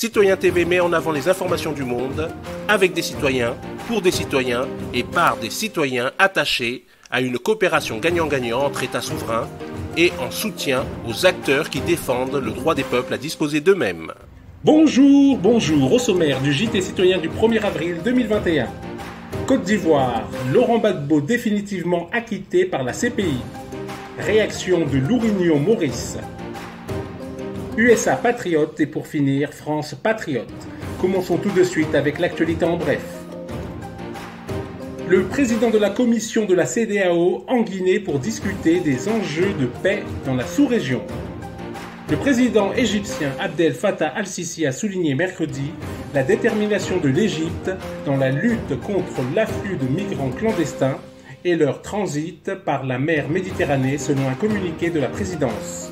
Citoyen TV met en avant les informations du monde, avec des citoyens, pour des citoyens et par des citoyens attachés à une coopération gagnant-gagnant entre États souverains et en soutien aux acteurs qui défendent le droit des peuples à disposer d'eux-mêmes. Bonjour, bonjour, au sommaire du JT citoyen du 1er avril 2021. Côte d'Ivoire, Laurent Gbagbo définitivement acquitté par la CPI. Réaction de Lourinho Maurice. USA patriote et pour finir, France patriote. Commençons tout de suite avec l'actualité en bref. Le président de la commission de la CEDEAO en Guinée pour discuter des enjeux de paix dans la sous-région. Le président égyptien Abdel Fattah al-Sisi a souligné mercredi la détermination de l'Égypte dans la lutte contre l'afflux de migrants clandestins et leur transit par la mer Méditerranée selon un communiqué de la présidence.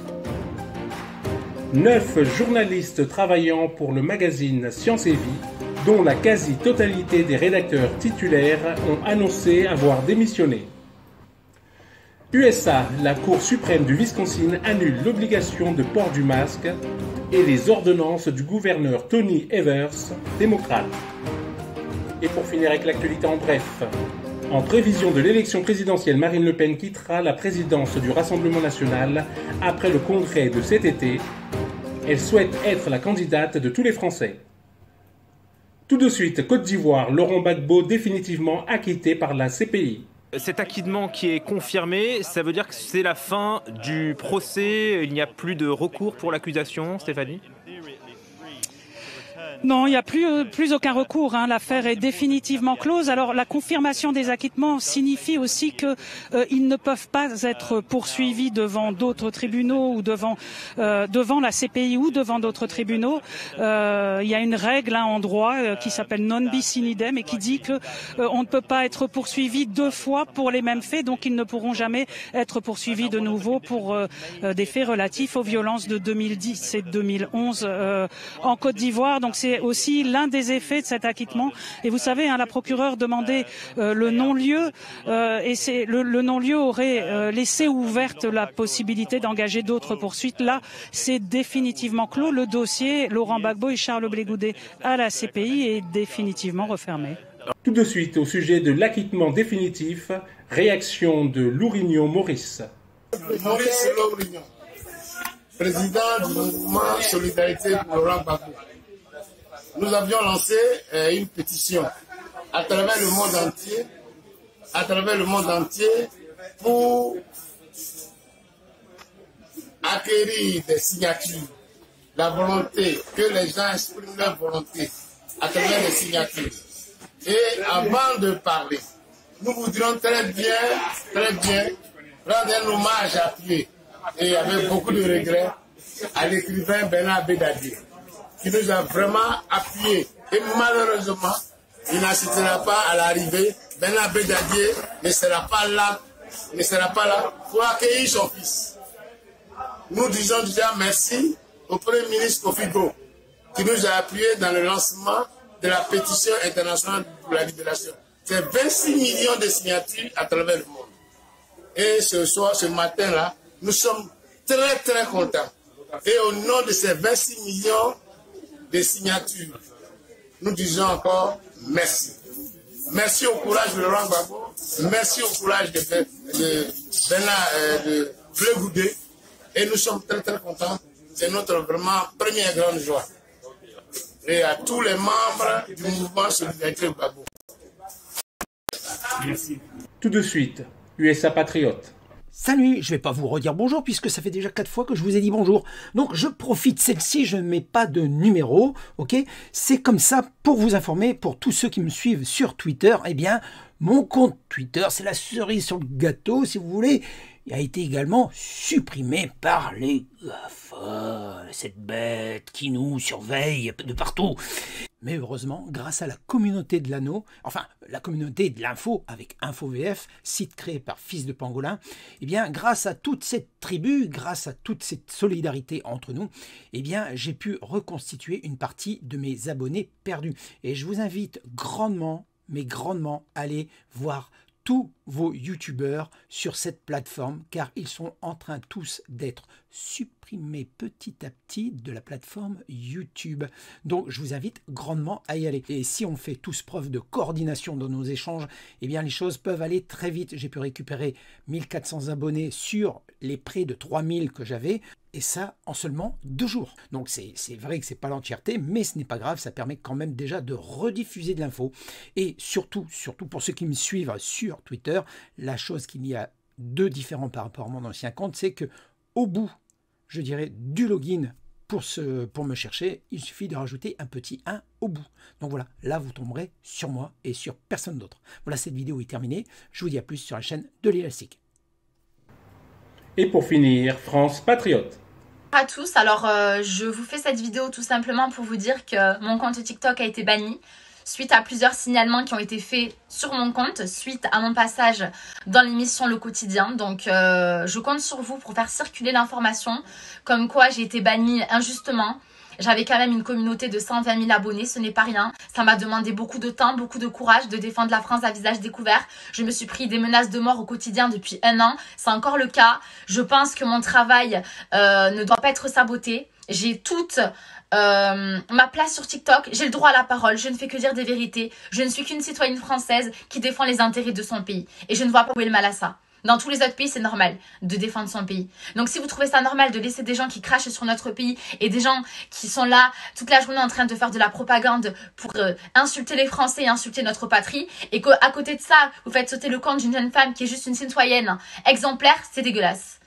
9 journalistes travaillant pour le magazine Science et Vie, dont la quasi-totalité des rédacteurs titulaires ont annoncé avoir démissionné. USA, la Cour suprême du Wisconsin annule l'obligation de port du masque et les ordonnances du gouverneur Tony Evers, démocrate. Et pour finir avec l'actualité en bref, en prévision de l'élection présidentielle, Marine Le Pen quittera la présidence du Rassemblement national après le congrès de cet été. Elle souhaite être la candidate de tous les Français. Tout de suite, Côte d'Ivoire, Laurent Gbagbo définitivement acquitté par la CPI. Cet acquittement qui est confirmé, ça veut dire que c'est la fin du procès, il n'y a plus de recours pour l'accusation, Stéphanie ? Non, il n'y a plus aucun recours. L'affaire est définitivement close. Alors la confirmation des acquittements signifie aussi que ils ne peuvent pas être poursuivis devant d'autres tribunaux ou devant la CPI ou devant d'autres tribunaux. Il y a une règle en droit qui s'appelle non bis in idem et qui dit que on ne peut pas être poursuivi 2 fois pour les mêmes faits, donc ils ne pourront jamais être poursuivis de nouveau pour des faits relatifs aux violences de 2010 et 2011 en Côte d'Ivoire. Donc c'est aussi l'un des effets de cet acquittement. Et vous savez, la procureure demandait le non-lieu et le non-lieu aurait laissé ouverte la possibilité d'engager d'autres poursuites. Là, c'est définitivement clos. Le dossier Laurent Gbagbo et Charles Blé Goudet à la CPI est définitivement refermé. Tout de suite au sujet de l'acquittement définitif, réaction de Lourinho Maurice. Maurice Lourinho, président du mouvement Solidarité pour Laurent Gbagbo. Nous avions lancé une pétition à travers le monde entier, pour acquérir des signatures, la volonté, que les gens expriment leur volonté à travers les signatures. Et avant de parler, nous voudrions très bien rendre un hommage appuyé et avec beaucoup de regrets à l'écrivain Bernard Bédadier, qui nous a vraiment appuyés. Et malheureusement, il n'assistera pas à l'arrivée. Bernard Bédadier ne sera pas là pour accueillir son fils. Nous disons déjà merci au Premier ministre Kofi Go, qui nous a appuyés dans le lancement de la pétition internationale pour la libération. C'est 26 millions de signatures à travers le monde. Et ce matin-là, nous sommes très très contents. Et au nom de ces 26 millions de signatures, nous disons encore merci. Merci au courage de Laurent Gbagbo, merci au courage de Bernard de Blé Goudet, et nous sommes très très contents. C'est notre vraiment première grande joie. Et à tous les membres du mouvement Solidarité Gbagbo. Merci. Tout de suite, USA Patriote. Salut, je vais pas vous redire bonjour puisque ça fait déjà 4 fois que je vous ai dit bonjour. Donc je profite celle-ci, je ne mets pas de numéro, ok? C'est comme ça pour vous informer, pour tous ceux qui me suivent sur Twitter, eh bien mon compte Twitter, c'est la cerise sur le gâteau si vous voulez, il a été également supprimé par les GAFA, cette bête qui nous surveille de partout. Mais heureusement, grâce à la communauté de l'anneau, enfin la communauté de l'info avec InfoVF, site créé par Fils de Pangolin, eh bien grâce à toute cette tribu, grâce à toute cette solidarité entre nous, eh bien j'ai pu reconstituer une partie de mes abonnés perdus. Et je vous invite grandement, mais grandement, à aller voir tous vos youtubeurs sur cette plateforme car ils sont en train tous d'être supprimés petit à petit de la plateforme YouTube. Donc je vous invite grandement à y aller. Et si on fait tous preuve de coordination dans nos échanges, eh bien les choses peuvent aller très vite. J'ai pu récupérer 1400 abonnés sur les près de 3000 que j'avais. Et ça en seulement 2 jours. Donc c'est vrai que c'est pas l'entièreté, mais ce n'est pas grave, ça permet quand même déjà de rediffuser de l'info. Et surtout pour ceux qui me suivent sur Twitter, la chose qu'il y a de différent par rapport à mon ancien compte, c'est que au bout, je dirais, du login pour me chercher, il suffit de rajouter un petit 1 au bout. Donc voilà, là vous tomberez sur moi et sur personne d'autre. Voilà, cette vidéo est terminée. Je vous dis à plus sur la chaîne de l'Élastique. Et pour finir, France Patriote. Bonjour à tous, alors je vous fais cette vidéo tout simplement pour vous dire que mon compte TikTok a été banni suite à plusieurs signalements qui ont été faits sur mon compte suite à mon passage dans l'émission Le Quotidien. Donc je compte sur vous pour faire circuler l'information comme quoi j'ai été bannie injustement. J'avais quand même une communauté de 120 000 abonnés, ce n'est pas rien. Ça m'a demandé beaucoup de temps, beaucoup de courage de défendre la France à visage découvert. Je me suis pris des menaces de mort au quotidien depuis 1 an. C'est encore le cas. Je pense que mon travail ne doit pas être saboté. J'ai toute ma place sur TikTok. J'ai le droit à la parole. Je ne fais que dire des vérités. Je ne suis qu'une citoyenne française qui défend les intérêts de son pays. Et je ne vois pas où est le mal à ça. Dans tous les autres pays, c'est normal de défendre son pays. Donc si vous trouvez ça normal de laisser des gens qui crachent sur notre pays et des gens qui sont là toute la journée en train de faire de la propagande pour insulter les Français et insulter notre patrie, et qu'à côté de ça, vous faites sauter le compte d'une jeune femme qui est juste une citoyenne exemplaire, c'est dégueulasse.